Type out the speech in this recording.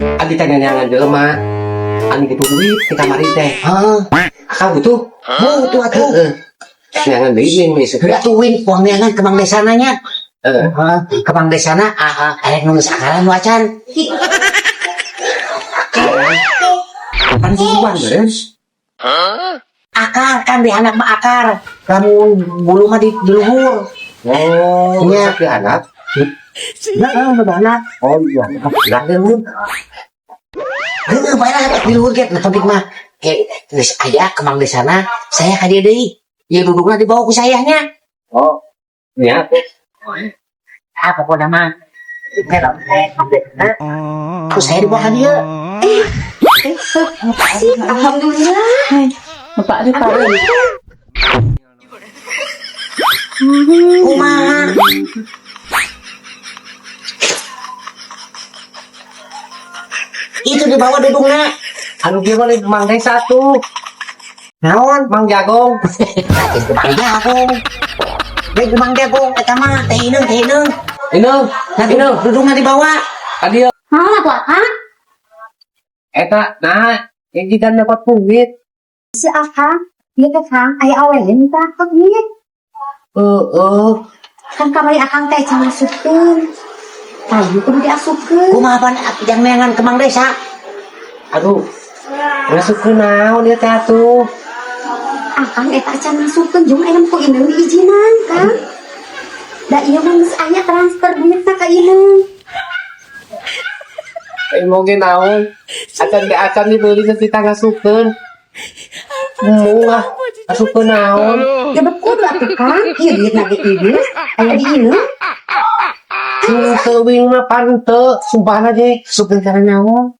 Adi tanyangan jelema anu butuh duit di kamar teh. Akang butuh. Butuh atuh. Tanyangan deui we segera. Atuin uang neangan ke Mang Desananya. Ke Mang Desana arek nulis akaran nu acan. Kapan duluan beres? Akar kan di anak mah akar. Lamun bulu mah di luhur. Oh, Iya. sakit anak. Nah, udah anak. Oh iya, lah deun. Heuh, bae di luhur get. Nah, penting mah kayak geus aya ke Mang Desana, saya ka dieu deui. Ya dudukna dibawa ku sayahnya. Oh, iya. Pokoknya mah ku saya dibawa ka dieu. Alhamdulillah. Bapak ada tahu. Kumaha? Itu dibawa duduknya. Anu gimana Mang Desa tuh? Naon? Mang Jagong. Itu Mang Jagong. Beg Mang Jagong eta mah teh hineung. Ineu, ineu. Dudukna dibawa. Adieu. Hah, tuh Akang? Eta, nah, yang kita dapat duit. Si Akang, dia ke Kang, aya awalnya minta Akang duit. Kan kamari Akang teh can masukkeun. Tadi kudu diasupkeun. Kumaha pan jang neangan ke Mang Desa? Aduh, masuk ke naon dia teh atuh. Akang eta can masukkeun jeung aya ku indeu diizinan, Kang. Da ieu mah geus aya transfer duitna ka indeu. Mau ge naon? Acan dibeli ke kita ngasupkeun. Mungah, asupkeun naon? Ya betul atuh Kang, ieu duitna ge tiris aya di indeu. Sing teuwing mah pan teu, sumpahna ge. Supkeun kana naon?